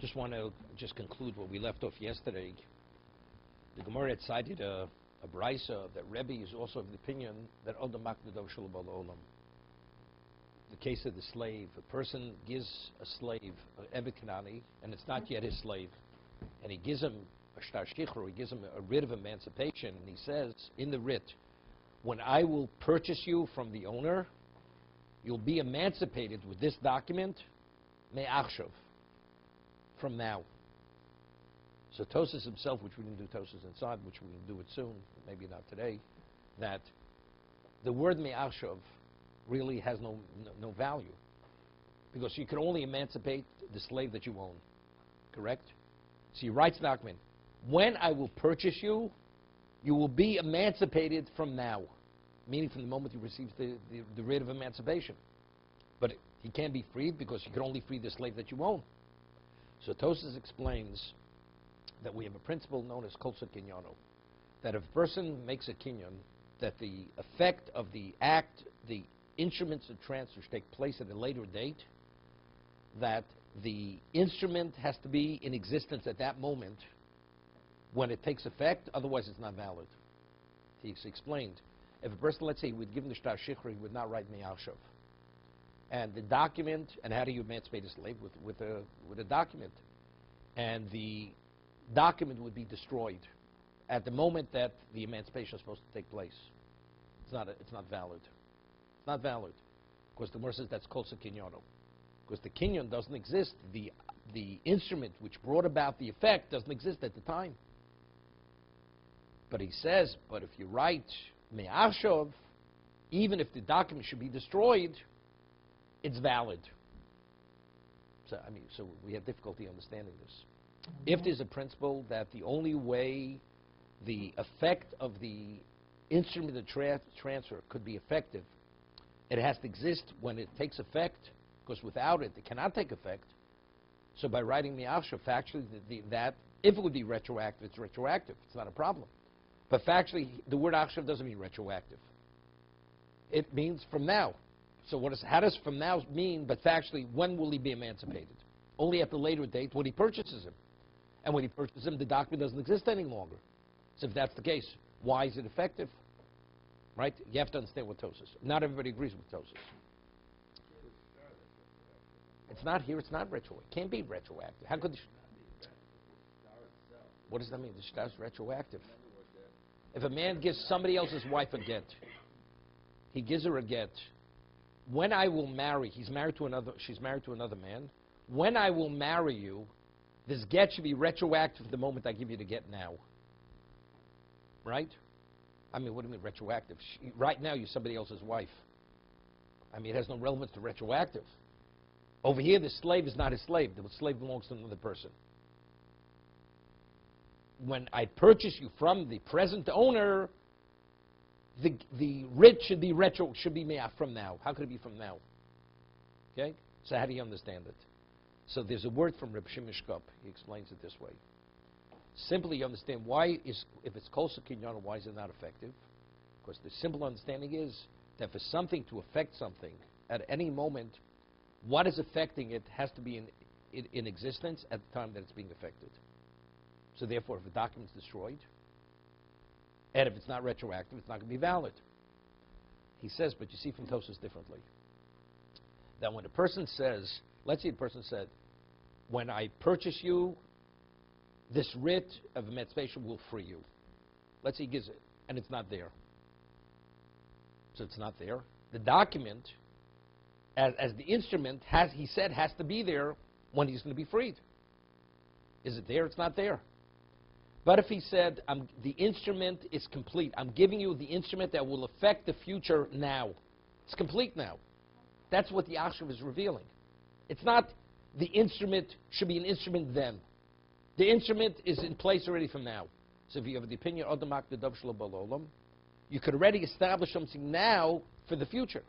Just want to conclude what we left off yesterday. The Gemara had cited a brisa that Rebbe is also of the opinion that Odom Maknadov Shalom Olam. The case of the slave, a person gives a slave, Eved Kanani, and it's not yet his slave, and he gives him a shtar shichur, he gives him a writ of emancipation, and he says in the writ, when I will purchase you from the owner, you'll be emancipated with this document, me'achshav, from now. So Tosas himself, which we didn't do Tosas inside, which we will do it soon, maybe not today, that the word me'achshav really has no value, because you can only emancipate the slave that you own, correct? So he writes the document, when I will purchase you, you will be emancipated from now, meaning from the moment you receive the writ of emancipation. But he can't be freed because you can only free the slave that you own. So Tosas explains that we have a principle known as kol kinyano, that if a person makes a kinyan, that the effect of the act, the instruments of transfer take place at a later date, that the instrument has to be in existence at that moment when it takes effect, otherwise it's not valid. He explained, if a person, let's say, would give him the shtar shichur, he would not write me'achshav. And the document, and how do you emancipate a slave? With a document. And the document would be destroyed at the moment that the emancipation is supposed to take place. It's not valid. It's not valid. Because the Gemara says that's kol kinyano. Because the kinyan doesn't exist. The instrument which brought about the effect doesn't exist at the time. But he says, but if you write me'achshav, even if the document should be destroyed, it's valid. So we have difficulty understanding this. If there's a principle that the only way the effect of the instrument of transfer could be effective, it has to exist when it takes effect, because without it, it cannot take effect. So by writing me'achshav, factually, that if it would be retroactive, it's retroactive. It's not a problem. But factually, the word achshav doesn't mean retroactive. It means from now. So how does from now mean, but factually, when will he be emancipated? Only at the later date when he purchases him. And when he purchases him, the document doesn't exist any longer. So if that's the case, why is it effective? Right? You have to understand what Tosas. Not everybody agrees with Tosas. It's not here, it's not retroactive. It can't be retroactive. How could what does that mean? The shtar is retroactive. If a man gives somebody else's wife a get, he gives her a get. When I will marry, she's married to another man. When I will marry you, this get should be retroactive the moment I give you the get now. Right? What do you mean retroactive? Right now, you're somebody else's wife. It has no relevance to retroactive. Over here, the slave is not his slave. The slave belongs to another person. When I purchase you from the present owner, the writ should be from now. How could it be from now? Okay? So how do you understand it? So there's a word from Reb Shimon Shkop. He explains it this way. Simply you understand if it's kol kinyano, why is it not effective? Because the simple understanding is that for something to affect something at any moment, what is affecting it has to be in existence at the time that it's being affected. So therefore, if a document is destroyed, and if it's not retroactive, it's not going to be valid. He says, but you see from Tosas differently. That when a person says, let's say a person said, when I purchase you, this writ of emancipation will free you. Let's say he gives it, and it's not there. So it's not there. The document, as the instrument, has to be there when he's going to be freed. Is it there? It's not there. But if he said, the instrument is complete, I'm giving you the instrument that will affect the future now. It's complete now. That's what the achshav is revealing. It's not the instrument should be an instrument then. The instrument is in place already from now. So if you have the opinion, you could already establish something now for the future.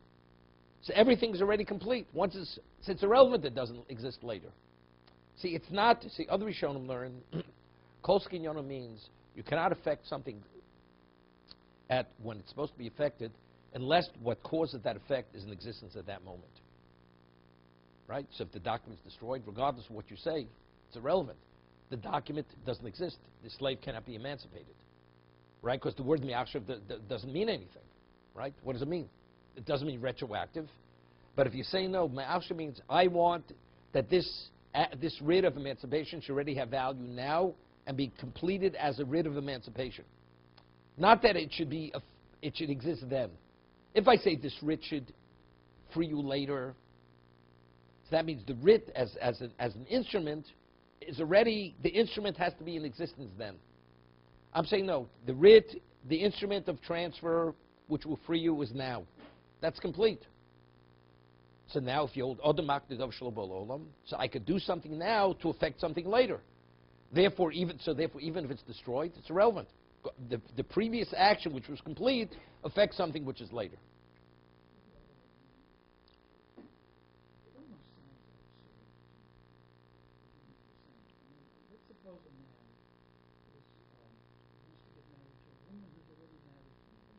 So everything's already complete. Since it's irrelevant, it doesn't exist later. See, it's not, other Rishonim learn, kol kinyano means you cannot affect something when it's supposed to be affected unless what causes that effect is in existence at that moment. Right? So if the document's destroyed, regardless of what you say, It's irrelevant. The document doesn't exist. The slave cannot be emancipated, right? Because the word mi'achshav doesn't mean anything, right? What does it mean? It doesn't mean retroactive. But if you say no, mi'achshav means I want that this writ of emancipation should already have value now and be completed as a writ of emancipation. Not that it should exist then. If I say this writ should free you later, so that means the writ as an instrument is already, the instrument has to be in existence then. I'm saying no, the writ, the instrument of transfer which will free you is now. That's complete. So now if you hold Odamak Nidav Shelo B'Olam, so I could do something now to affect something later. Therefore, even if it's destroyed, it's irrelevant. The previous action, which was complete, affects something which is later.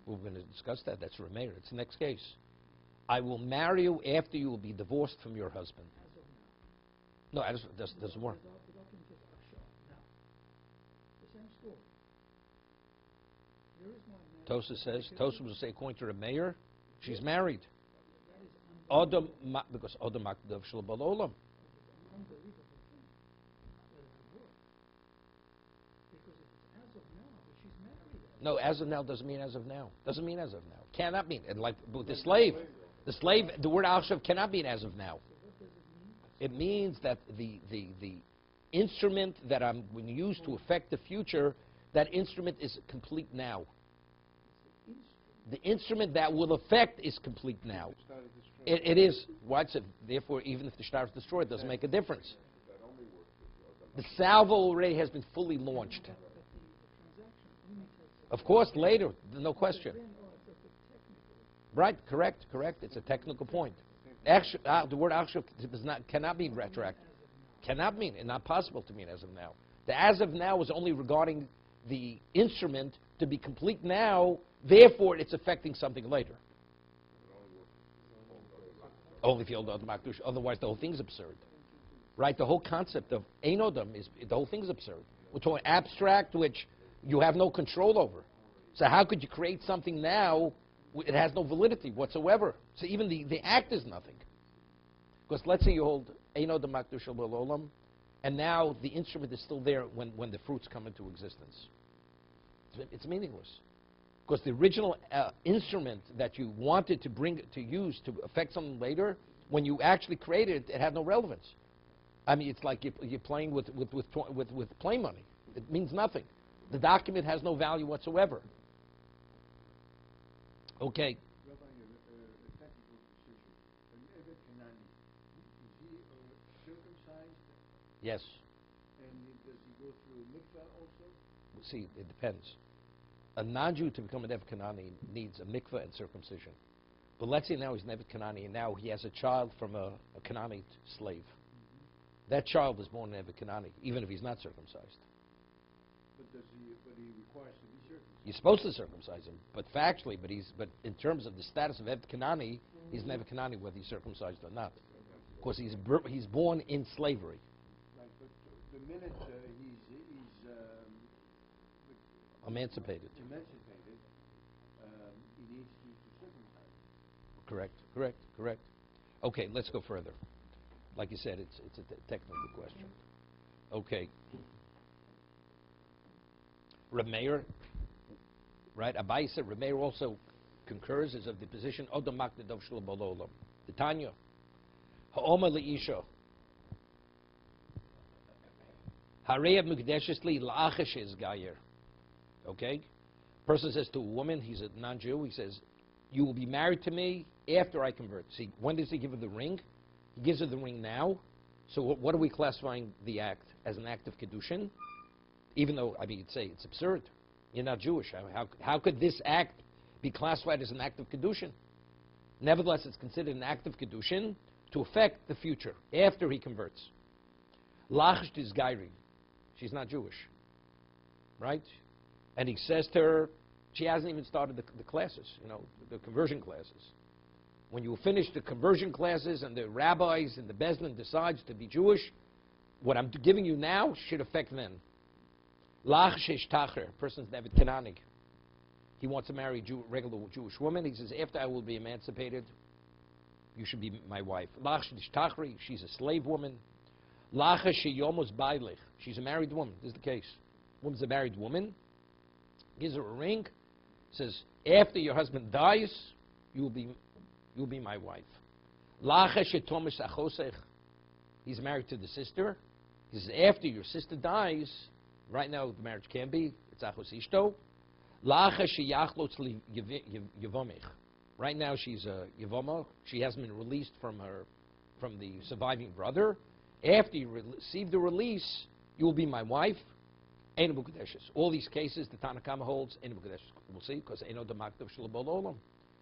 We're going to discuss that. That's Rameir. It's the next case. I will marry you after you will be divorced from your husband. No, it doesn't work. Tosa will say, according to Rameir, she's married. Because Adam Makdav Shel Balolam. No, as of now doesn't mean as of now. Doesn't mean as of now. Cannot mean. And like with the slave, the word Al-Shav cannot mean as of now. It means that the instrument that I'm going to use to affect the future, that instrument is complete now. The instrument that will affect is complete now. It is. What's it? Therefore, even if the star is destroyed, it doesn't make a difference. The salvo already has been fully launched. Of course, later, no question. Right, correct. It's a technical point. The word actual cannot be retroactive. Cannot mean, and not possible to mean as of now. The as of now is only regarding the instrument to be complete now, therefore it's affecting something later. Only if you hold on to Makdush, otherwise the whole thing's absurd. Right, the whole concept of Einodam is, the whole thing's absurd. We're talking abstract, which you have no control over. So how could you create something now? It has no validity whatsoever. So even the act is nothing. Because let's say you hold Eino de Makdush Olam, and now the instrument is still there when the fruits come into existence. It's meaningless. Because the original instrument that you wanted to use to affect something later, when you actually created it, it had no relevance. I mean, it's like you're playing with play money. It means nothing. The document has no value whatsoever. Okay. Rabbi, a technical decision. When Kanani, is he circumcised? Yes. And does he go through mikvah also? See, it depends. A non-Jew to become an Nev Kanani needs a mikvah and circumcision. But let's say now he's Nev Kanani, and now he has a child from a Kanani slave. That child is born Nev Kanani, even if he's not circumcised. But he requires to be circumcised. You're supposed to circumcise him, but factually, but in terms of the status of Eved Kanani, he's Nev Kanani whether he's circumcised or not. Of course, he's born in slavery. Right, but the minute he's Emancipated. He needs to circumcise. Correct. Okay, let's go further. Like you said, it's a technical question. Okay. Rameir, right? Abai said Rameir also concurs is of the position Odom Makdav Shelo Balolam. The Tanya. Ha'oma le'isha. Hareya Mukdeshesli la'achashes gayer. Okay? Person says to a woman, he's a non-Jew, he says, you will be married to me after I convert. See, when does he give her the ring? He gives her the ring now. So what are we classifying the act? As an act of kiddushin? Even though, I mean, you'd say it's absurd. You're not Jewish. How could this act be classified as an act of kiddushin? Nevertheless, it's considered an act of kiddushin to affect the future, after he converts. Lachsh is Gairi. She's not Jewish. Right? And he says to her, she hasn't even started the classes, the conversion classes. When you finish the conversion classes and the rabbis and the Bezdin decides to be Jewish, what I'm giving you now should affect then. Lach shesh tacher, person's nevet kananig. He wants to marry a regular Jewish woman. He says, after I will be emancipated, you should be my wife. Lach shesh tachri, she's a slave woman. Lach sheyomos bailich, she's a married woman. This is the case. Woman's a married woman. Gives her a ring. Says, after your husband dies, you will be my wife. Lach shetomis achosech, he's married to the sister. He says, after your sister dies, right now the marriage can be, it's achos ishto. Lacha sheyachlotz yevomich. Right now she's a yevoma. She hasn't been released from the surviving brother. After you receive the release, you will be my wife. Ein b'kudeshes. All these cases, the Tanna Kama holds, ein b'kudeshes. We'll see, because eino demaktav shalabol olam.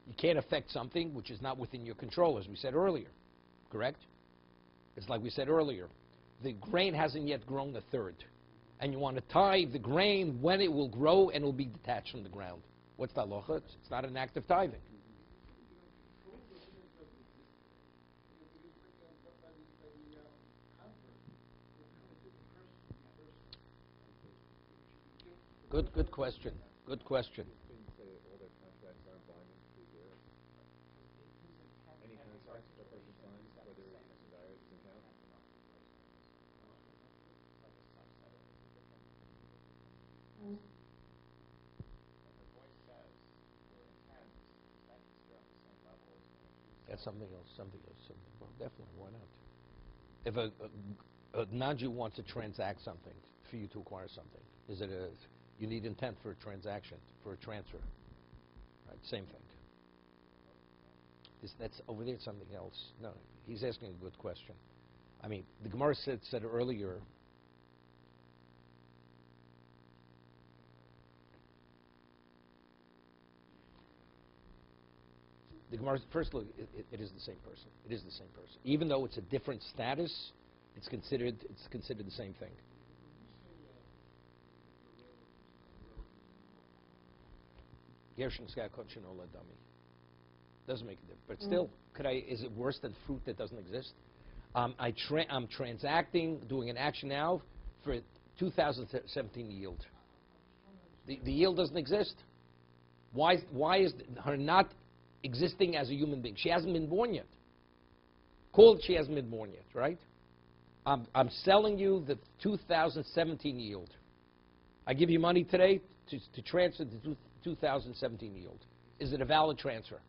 You can't affect something which is not within your control, as we said earlier. Correct? It's like we said earlier. The grain hasn't yet grown a third. And you want to tithe the grain when it will grow and it will be detached from the ground. What's the halacha? It's not an act of tithing. Good question. Good question. That's something else. Well, definitely, why not? If a non-Jew wants to transact something for you to acquire something, is it you need intent for a transaction, for a transfer? Right, same thing. That's over there. Something else. No, he's asking a good question. I mean, the Gemara said earlier. The Gemara, first look, it is the same person. It is the same person. Even though it's a different status, it's considered the same thing. Gershon Skakotchin Ola Dami. Doesn't make a difference. But still, is it worse than fruit that doesn't exist? I'm transacting, doing an action now for 2017 yield. The yield doesn't exist. Why is her not existing as a human being? She hasn't been born yet. Called she hasn't been born yet, right? I'm selling you the 2017 yield. I give you money today to transfer the 2017 yield. Is it a valid transfer?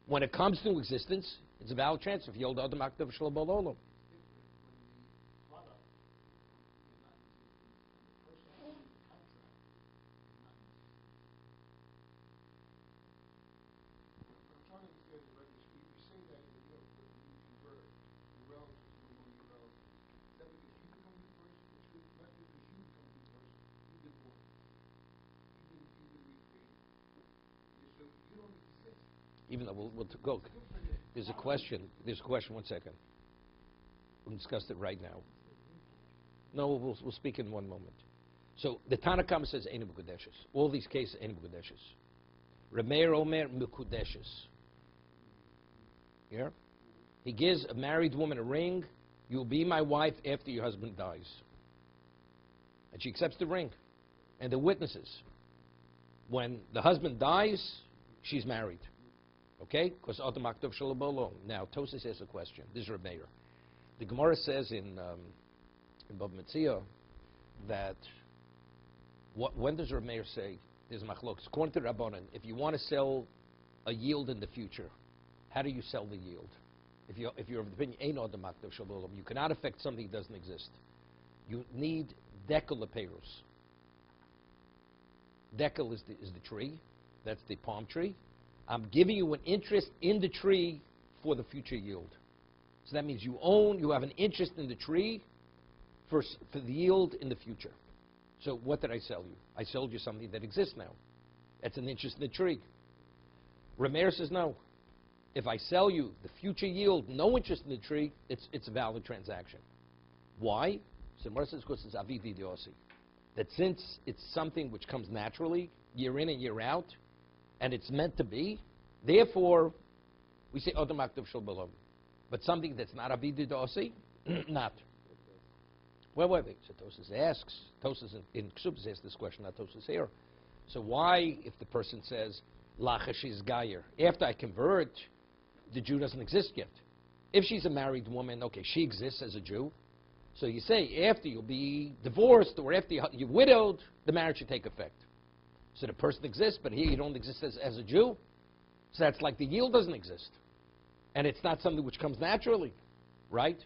When it comes to existence, it's a valid transfer. Yield adam akdav shalabol olam. Even though we'll go. There's a question. 1 second. We'll discuss it right now. No, we'll speak in one moment. So the Tanna Kama says Ein Mekudeshes. All these cases Ein Mekudeshes. Remeir Omer Mekudeshes. Yeah? He gives a married woman a ring. You'll be my wife after your husband dies. And she accepts the ring. And the witnesses. When the husband dies, she's married. Okay? Because automaktav shalabolo. Now, Tosas asks a question. This is Remeir. The Gemara says in Bab Metzia that when does Remeir say there's machlokas? According to Rabbanan, if you want to sell a yield in the future, how do you sell the yield? If you're of the opinion, ain't automaktav shalabolo, you cannot affect something that doesn't exist. You need dekel leperos. Dekel is the tree. That's the palm tree. I'm giving you an interest in the tree for the future yield. So that means you have an interest in the tree for the yield in the future. So what did I sell you? I sold you something that exists now. That's an interest in the tree. Remeir says no. If I sell you the future yield, no interest in the tree, it's a valid transaction. Why? So Remeir says because it's aviv idiosi. That since it's something which comes naturally, year in and year out, and it's meant to be, therefore, we say Odom Aktiv Shal Balom. But something that's not Avidu Dosi, not. Wait. So Tosas asks, Tosas in Ksubas asks this question, not Tosas here. So why, if the person says, Lachashiz Gayer, after I convert, the Jew doesn't exist yet? If she's a married woman, okay, she exists as a Jew. So you say, after you'll be divorced or after you're widowed, the marriage should take effect. So the person exists, but here you don't exist as a Jew. So that's like the yield doesn't exist. And it's not something which comes naturally, right?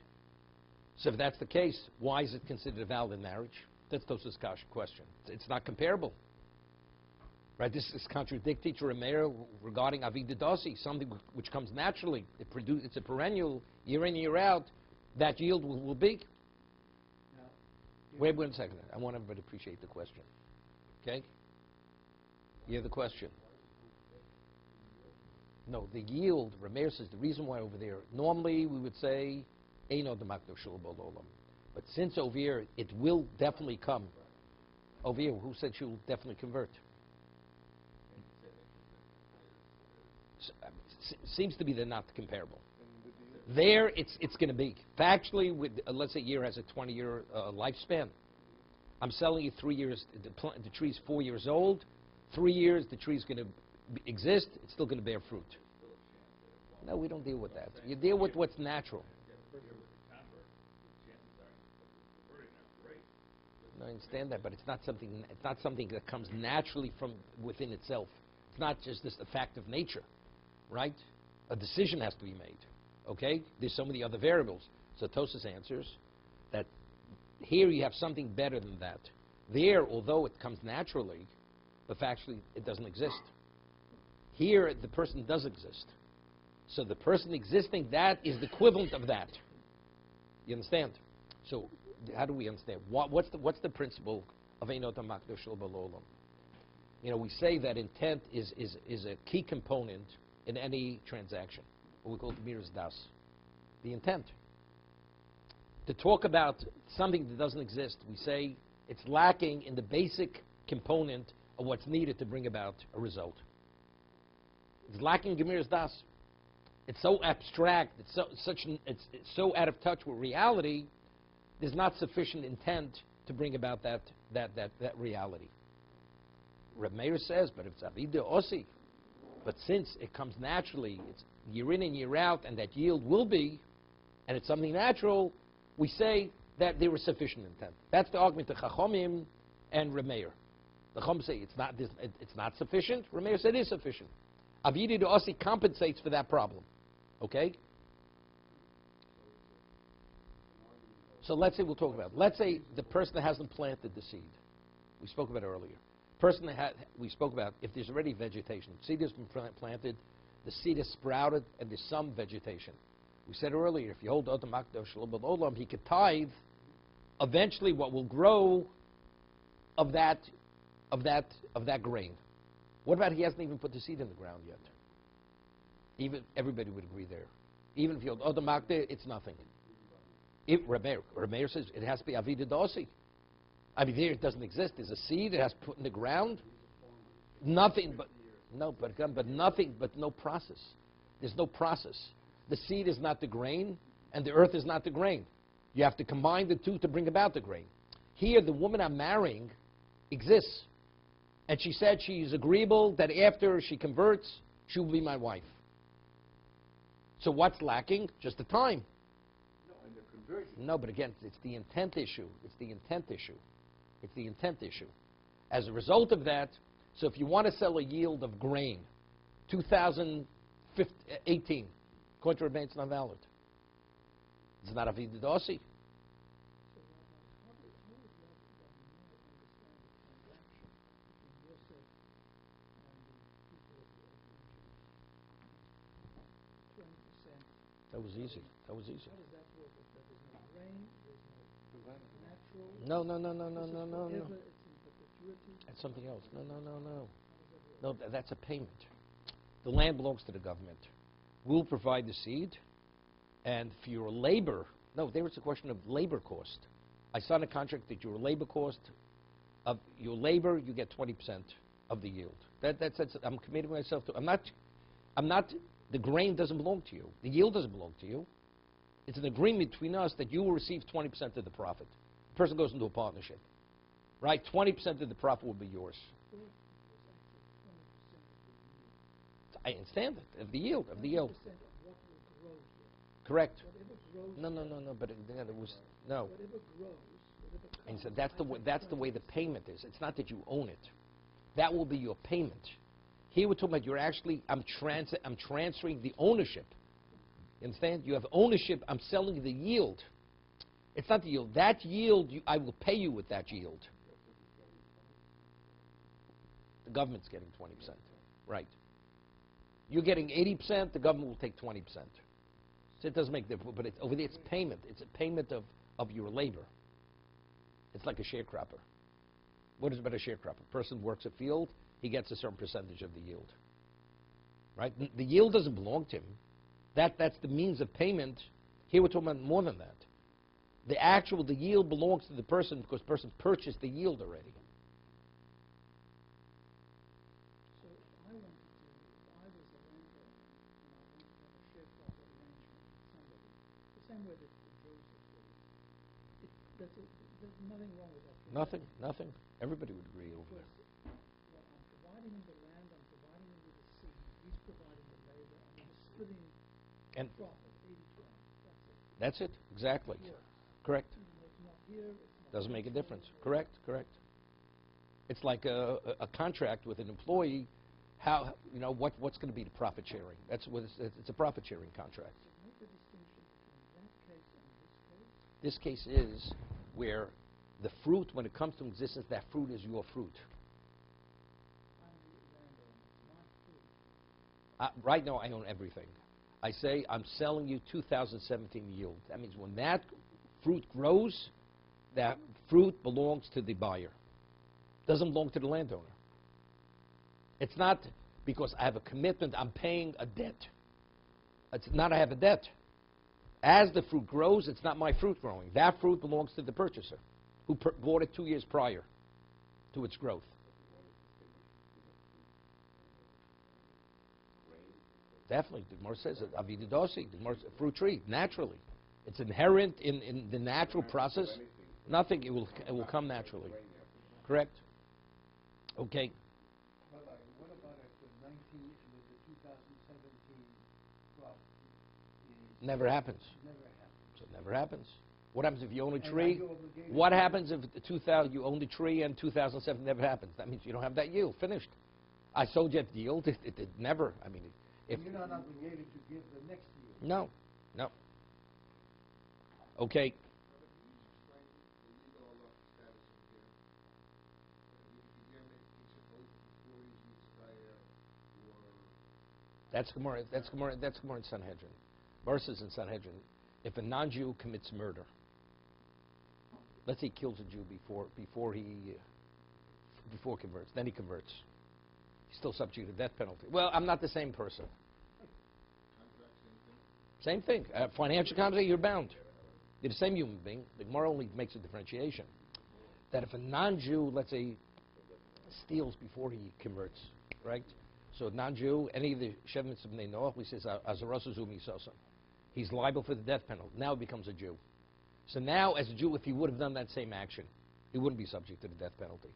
So if that's the case, why is it considered a valid marriage? That's Tosas Kasha question. It's not comparable. Right? This is contradictory to Rameir regarding Avida Dasi, something which comes naturally. It's a perennial, year in, year out, that yield will be. Now, Wait 1 second. I want everybody to appreciate the question. Okay? You hear the question? No, the yield, Rameir says the reason why over there, normally we would say, Eino de Makdo Shul Olam. But since over here, it will definitely come. Over here, who said she will definitely convert? Seems to be they're not comparable. There, it's going to be. Factually, with let's say a year has a 20-year lifespan. I'm selling you 3 years. The tree's 4 years old. 3 years, the tree's going to exist. It's still going to bear fruit. No, we don't deal with that. You deal with what's natural. No, I understand that, but it's not something. It's not something that comes naturally from within itself. It's not just this the fact of nature, right? A decision has to be made. Okay, there's so many other variables. So Tosas answers that here you have something better than that. There, although it comes naturally, but factually it doesn't exist. Here, the person does exist. So the person existing, that is the equivalent of that. You understand? So how do we understand? What's the principle of Einot HaMakdo Shel Balolam? You know, we say that intent is a key component in any transaction. What we call Miras Das. The intent. To talk about something that doesn't exist, we say it's lacking in the basic component of what's needed to bring about a result. It's lacking Gemiras Das. It's so abstract, it's so out of touch with reality, there's not sufficient intent to bring about that reality. Reb Meir says, but if it's Avida Osi, but since it comes naturally, it's year in and year out, and that yield will be, and it's something natural, we say that there was sufficient intent. That's the argument of Chachomim and Reb Meir. The Chachom say it's not sufficient. Reb Meir said it is sufficient. Avida Osi compensates for that problem. Okay? So let's say we'll talk about it. Let's say the person that hasn't planted the seed. We spoke about it earlier. We spoke about if there's already vegetation. Seed has been planted, the seed has sprouted, and there's some vegetation. We said earlier, if you hold Odom Akdo Shalom Olam, he could tithe eventually what will grow of that grain. What about he hasn't even put the seed in the ground yet? Even everybody would agree there. Even if you hold Odom Akdo, it's nothing. If Rameir says it has to be Avida Dosi. I mean, there it doesn't exist. There's a seed. It has put in the ground. Nothing, but nothing, but no process. There's no process. The seed is not the grain, and the earth is not the grain. You have to combine the two to bring about the grain. Here, the woman I'm marrying exists, and she said she's agreeable that after she converts, she will be my wife. So what's lacking? Just the time. No, and the conversion. No, but again, it's the intent issue. It's the intent issue. It's the intent issue. As a result of that, so if you want to sell a yield of grain, 2018, according to Rebbein, it's not valid. It's not Avida Dosi. That was easy. That was easy. How does that work if there is no grain, there's no natural? No. It's in perpetuity. That's something else. No. No, that's a payment. The land belongs to the government. We'll provide the seed, and for your labor, no, there was a question of labor cost. I signed a contract that your labor cost of your labor, you get 20% of the yield. That's I'm committing myself to. I'm not. The grain doesn't belong to you. The yield doesn't belong to you. It's an agreement between us that you will receive 20% of the profit. The person goes into a partnership, right? 20% of the profit will be yours. Birth was actually 20% of the yield. I understand it, of the yield, of the yield. 20% of what will grow there. Correct. Whatever grows No, but again, it was, no. whatever grows, whatever And so comes, that's the way the payment is. It's not that you own it. That will be your payment. Here we're talking about you're actually, I'm transferring the ownership. You understand? You have ownership, I'm selling the yield. It's not the yield. That yield, I will pay you with that yield. The government's getting 20%. Right. You're getting 80%, the government will take 20%. So it doesn't make difference, but over there it's payment. It's a payment of your labor. It's like a sharecropper. What is about a sharecropper? A person works a field, he gets a certain percentage of the yield. Right? The yield doesn't belong to him. That's the means of payment. Here we're talking about more than that. The yield belongs to the person because the person purchased the yield already. So if I was a landowner and I wanted to have a sharecropper arrangement with somebody, the same way that Joseph did, there's nothing wrong with that. Nothing. Everybody would agree over there. Well, I'm providing him the land, I'm providing him with the seed, he's providing the labor, and we're just splitting profit, 80-20. That's it, exactly. Yes. Correct. It's not here, it's not Doesn't make a here, difference. Correct. It's like a contract with an employee. How, what's going to be the profit sharing? That's what it's a profit sharing contract. Make a distinction between that case and This case is where the fruit, when it comes to existence, that fruit is your fruit. I'm the landowner, my fruit. Right now, I own everything. I say I'm selling you 2017 yield. That means when that fruit grows, that fruit belongs to the buyer. Doesn't belong to the landowner. It's not because I have a commitment, I'm paying a debt. It's not I have a debt. As the fruit grows, it's not my fruit growing. That fruit belongs to the purchaser who bought it 2 years prior to its growth. Definitely, the Gemara says it. Avididosi, the Gemara, fruit tree, naturally. It's inherent in the natural process. Nothing, it will come naturally. Correct? Okay. What about if the 2017 crop is... Never happens. Never happens. So it never happens. What happens if you own a And tree? are you obligated What to- happens if you own the tree and 2007 never happens? That means you don't have that yield. Finished. I sold you the yield. It never. I mean, if You're not obligated to give the next year. no. Okay. That's Gemara in Sanhedrin. Verses in Sanhedrin. If a non-Jew commits murder, let's say he kills a Jew before converts, then he converts. He's still subject to death penalty. Well, I'm not the same person. Same thing. Financial contract, you're bound. You're the same human being. The Gemara only makes a differentiation. That if a non-Jew, let's say, steals before he converts, right? So a non-Jew, any of the Shev Mitzvah Bnei Noach, he says, Azarasu Misosa. He's liable for the death penalty. Now he becomes a Jew. So now, as a Jew, if he would have done that same action, he wouldn't be subject to the death penalty.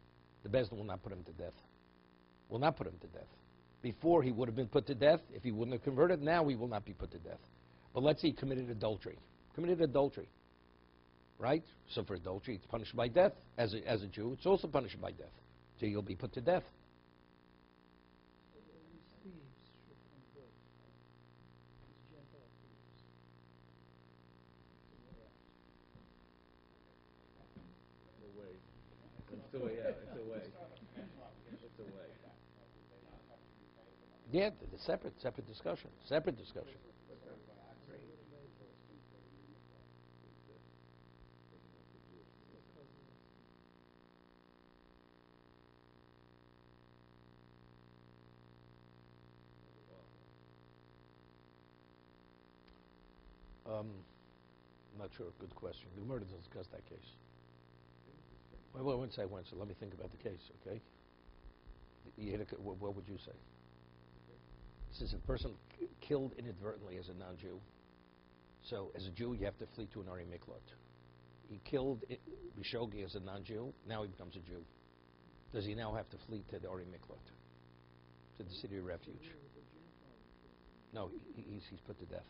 The Beis Din will not put him to death. Will not put him to death. Before, he would have been put to death if he wouldn't have converted. Now he will not be put to death. But let's say he committed adultery. Right? So for adultery, it's punished by death. As a Jew, it's also punished by death. So you'll be put to death. These thieves should convert. These Gentile thieves. It's a way. It's a way. Yeah, the separate discussion. Separate discussion. I'm not sure. Good question. The Gemara doesn't discuss that case. Well, I wouldn't say when, so let me think about the case, okay? What would you say? Since a person killed inadvertently as a non-Jew, so as a Jew, you have to flee to an Ari Miklot. he killed Bishogi as a non-Jew. Now he becomes a Jew. Does he now have to flee to the Ori Miklot, to the city of refuge? No, he's put to death.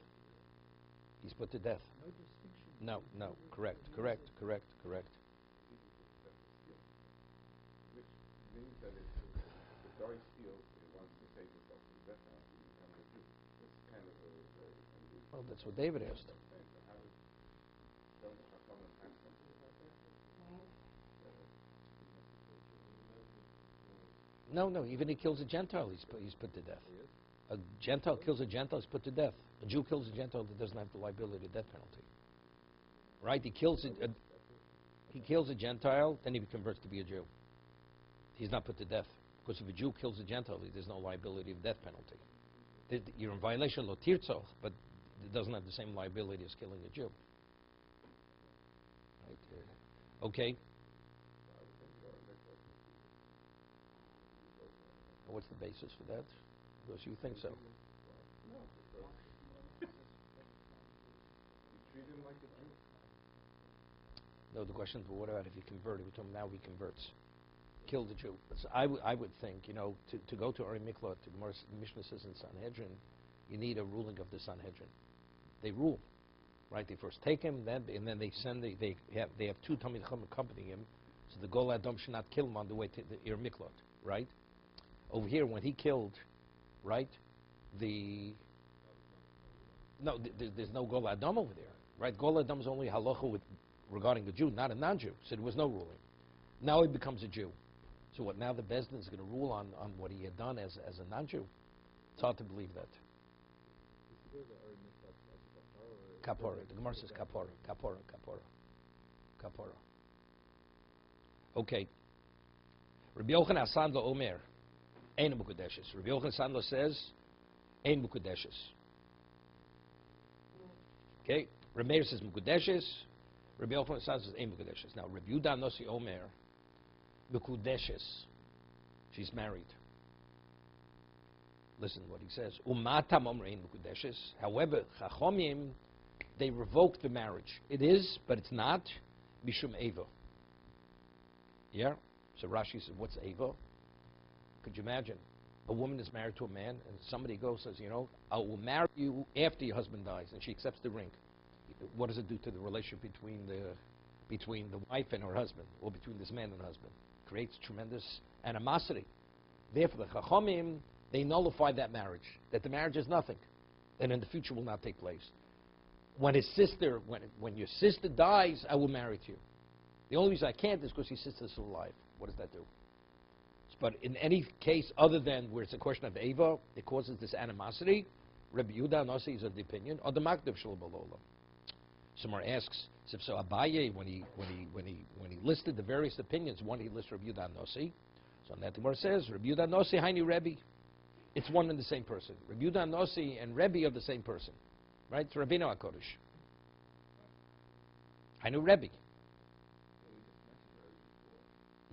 He's put to death. No distinction. No, correct. Which means that if the guy steals, he wants to save himself from the death penalty, he becomes a Jew. It's kind of a Well, that's what David asked. So how does someone have something like that? No. Even he kills a Gentile, he's put to death. A Gentile kills a Gentile, he's put to death. A Jew kills a Gentile that doesn't have the liability of death penalty. Right? He kills a Gentile, then he converts to be a Jew. He's not put to death. Because if a Jew kills a Gentile, there's no liability of death penalty. You're in violation of lo tirtzach, but it doesn't have the same liability as killing a Jew. Right? Okay. What's the basis for that? Because you think so. No, because you treat him like a Jew. No, the question is, well, what about if he converted? We told him now he converts. Kill the Jew. So I would think, to go to Ori Miklot, to Gemara Mishnah says in Sanhedrin, you need a ruling of the Sanhedrin. They rule, right? They first take him, and then they send. They have two Talmid Chacham accompanying him, so the Gol Adom should not kill him on the way to the Ori Miklot, right? Over here, when he killed, right, there's no Gol Adom over there, right? Gol Adom is only halacha regarding the Jew, not a non-Jew, so there was no ruling. Now he becomes a Jew. So what, now the Bezdin is going to rule on what he had done as a non-Jew? It's hard to believe that. Kapora. The Gemara says kapora. Okay. Rabbi Yochanan Sandlo Omer, Ein Mukudeshes. Rabbi Yochanan Sandlo says, Ein Mukudeshes. Okay. Rabbi Meir says Mukudeshes. Rabbi Yochanan Sandlo says Ein Mukudeshes. Now, Rabbi Yudah Nossi Omer, Mukudeshes. She's married. Listen to what he says. Umatam Omer Ein Mukudeshes. However, Chachomim, they revoked the marriage. It is, but it's not, Mishum Eva. Yeah? So Rashi says, what's Eva? Could you imagine? A woman is married to a man, and somebody goes and says, I will marry you after your husband dies, and she accepts the ring. What does it do to the relationship between the wife and her husband, or between this man and husband? Creates tremendous animosity. Therefore, the Chachamim, they nullify that marriage, that the marriage is nothing, and in the future will not take place. When your sister dies, I will marry you. The only reason I can't is because your sister's still alive. What does that do? But in any case other than where it's a question of Eva, it causes this animosity. Rabbi Yehuda Nossi is of the opinion, or the Makdav Shalom. Somewhere asks, so Abaye, when he listed the various opinions, one he lists Rabbi Yehuda Nossi. So on that the Gemara says, Rabbi Yehuda Nossi, Haini Rebbe. It's one and the same person. Rabbi Yehuda Nossi and Rebbe are the same person. Right? It's Rabbeinu HaKodesh. Hainu Rebbe.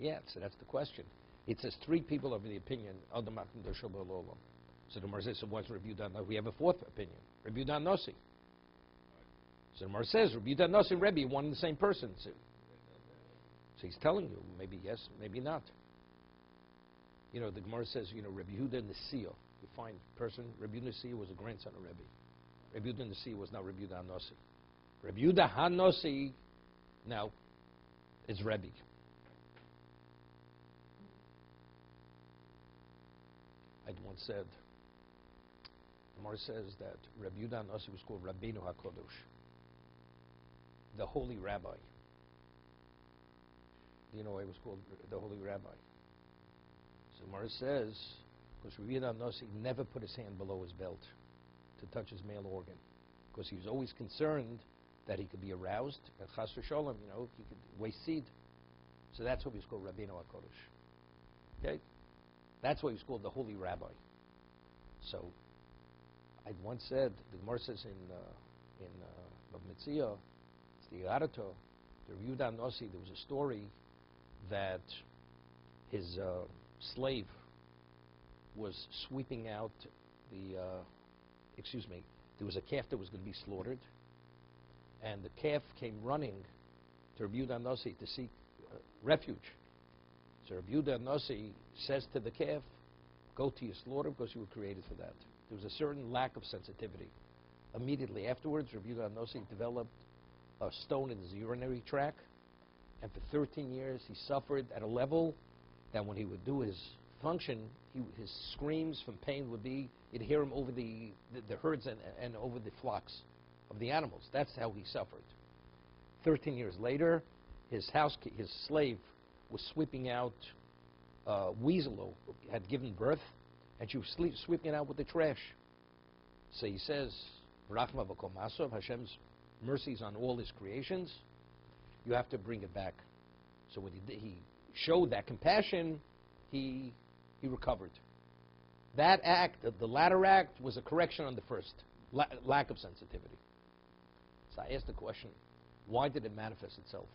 Yeah, so that's the question. It says three people of the opinion of the Makdav Shalom. So the Gemara says, so what's Rabbi Yehuda Nossi? We have a fourth opinion. Rabbi Yehuda Nossi. So the Gemara says, Rabbi Yehuda Nossi and Rebbe, one and the same person. So he's telling you, maybe yes, maybe not. The Gemara says, Rabbi Yehuda Nasiya. You find person, Rabbi Yehuda Nasiya was a grandson of Rebbe. Rabbi Yehuda Nasiya was not Rabbi Yehuda HaNossi. Rabbi Yehuda HaNossi, now, is Rebbe. I'd once said, the Gemara says that Rabbi Yehuda HaNossi was called Rabbeinu HaKodesh, the Holy Rabbi. Do you know why he was called the Holy Rabbi? So Gemara says, because Rabbi Yehuda HaNossi never put his hand below his belt to touch his male organ, because he was always concerned that he could be aroused, and chas v'sholem, he could waste seed. So that's why he was called Rabbeinu HaKodesh. Okay? That's why he was called the Holy Rabbi. So, I'd once said, the Gemara says in Bab Metzia, it's the Yarato, the Rabbi Yehuda HaNossi, there was a story that his slave was sweeping out there was a calf that was going to be slaughtered, and the calf came running to Rabbi Yehuda Nossi to seek refuge. So Rabbi Yehuda Nossi says to the calf, go to your slaughter because you were created for that. There was a certain lack of sensitivity. Immediately afterwards, Rabbi Yehuda Nossi developed a stone in his urinary tract, and for 13 years he suffered at a level that when he would do his function, his screams from pain would be, you'd hear him over the herds and over the flocks of the animals. That's how he suffered. 13 years later, his slave was sweeping out Weasel, who had given birth, and she was sweeping it out with the trash. So he says, Rachma v'kol masov, Hashem's mercies on all his creations, you have to bring it back. So when he showed that compassion, he recovered. That act, the latter act, was a correction on the first, lack of sensitivity. So I asked the question, why did it manifest itself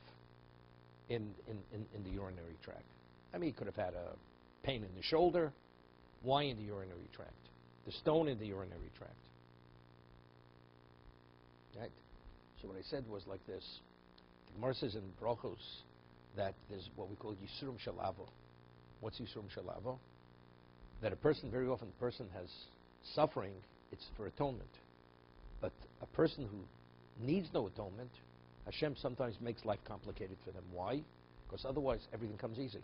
in the urinary tract? I mean, he could have had a pain in the shoulder. Why in the urinary tract? The stone in the urinary tract. Right? So what I said was like this. The Gemara says in Brachos that there's what we call Yisurim Shalavo. What's Yisurim Shalavo? That very often a person has suffering, it's for atonement. But a person who needs no atonement, Hashem sometimes makes life complicated for them. Why? Because otherwise everything comes easy.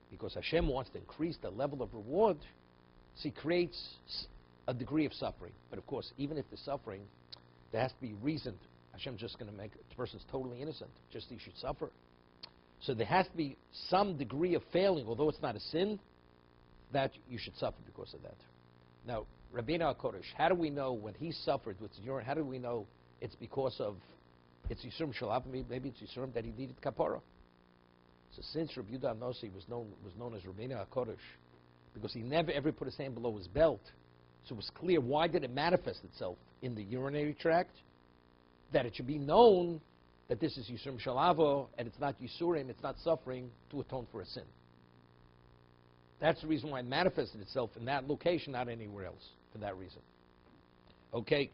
Because Hashem wants to increase the level of reward, so he creates a degree of suffering. But of course, even if the suffering, there has to be reason. Hashem's just going to make the person's totally innocent, just he should suffer. So there has to be some degree of failing, although it's not a sin, that you should suffer because of that. Now, Rabbeinu HaKodesh, how do we know when he suffered with the urine, how do we know it's because of, it's Yisurim Shalab, maybe it's Yisurim that he needed kapara? So since Rabbi Yehuda Nossi was known as Rabbeinu HaKodesh, because he never ever put his hand below his belt, so it was clear why did it manifest itself in the urinary tract, that it should be known that this is Yisurim Shalavo, and it's not Yisurim, it's not suffering, to atone for a sin. That's the reason why it manifested itself in that location, not anywhere else, for that reason. Okay.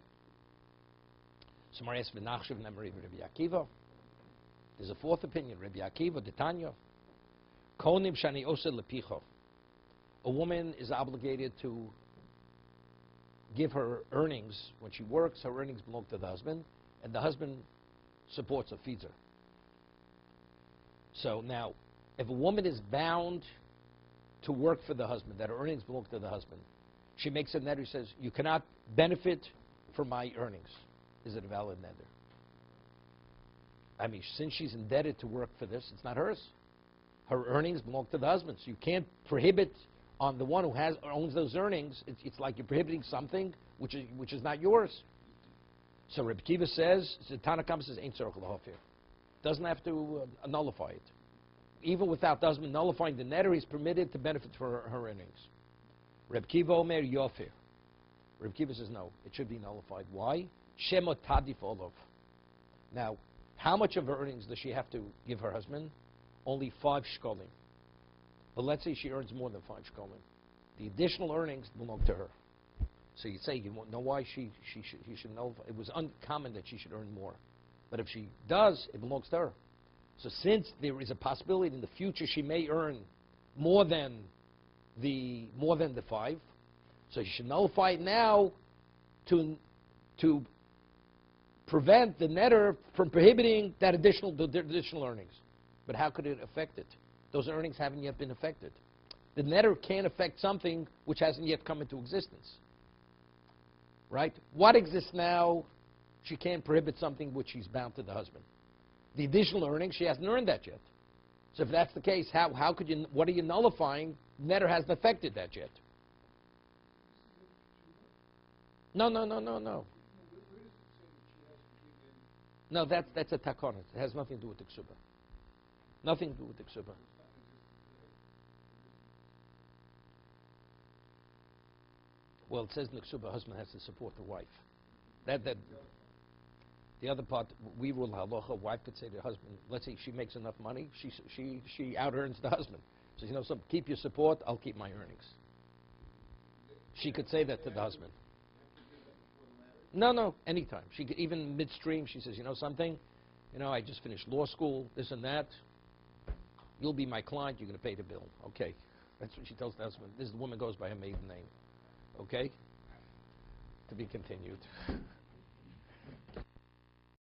So Mar asks, V'nachshav Nemari Rabbi Akiva. There's a fourth opinion, Rabbi Akiva, Detanya. Konim Shani Ose Lepicho. A woman is obligated to give her earnings. When she works, her earnings belong to the husband, and the husband supports her, feeds her. So now, if a woman is bound to work for the husband, that her earnings belong to the husband, she makes a neder, says, you cannot benefit from my earnings. Is it a valid neder? I mean, since she's indebted to work for this, it's not hers. Her earnings belong to the husband. So you can't prohibit on the one who owns those earnings. It's like you're prohibiting something which is not yours. So Reb Kiva says, Tanakam says, Ein tzorach lahafir. Doesn't have to nullify it. Even without the husband nullifying the neder, he's permitted to benefit for her earnings. Reb Kiva Omer Yofir. Reb Kiva says no, it should be nullified. Why? Shemot Tadif Olov. Now, how much of her earnings does she have to give her husband? Only 5 shkolim. But let's say she earns more than 5 shkolim. The additional earnings belong to her. So you say, you know why he should nullify? It was uncommon that she should earn more. But if she does, it belongs to her. So since there is a possibility in the future she may earn more than the 5, so you should nullify it now to prevent the neder from prohibiting the additional earnings. But how could it affect it? Those earnings haven't yet been affected. The neder can't affect something which hasn't yet come into existence. Right? What exists now, she can't prohibit something which she's bound to the husband. The additional earnings, she hasn't earned that yet. So if that's the case, how could you, what are you nullifying? Neder hasn't affected that yet. No. No, that's a takonet. It has nothing to do with the ksuba. Nothing to do with the ksuba. Well, it says in the ksuba, husband has to support the wife. The other part, we rule halacha, wife could say to the husband, let's say she makes enough money, she out-earns the husband. So, keep your support, I'll keep my earnings. She could say that to the husband. No, anytime. She could, even midstream, she says, something, You know, I just finished law school, this and that. You'll be my client, you're going to pay the bill. Okay. That's what she tells the husband. This woman goes by her maiden name. Okay? To be continued.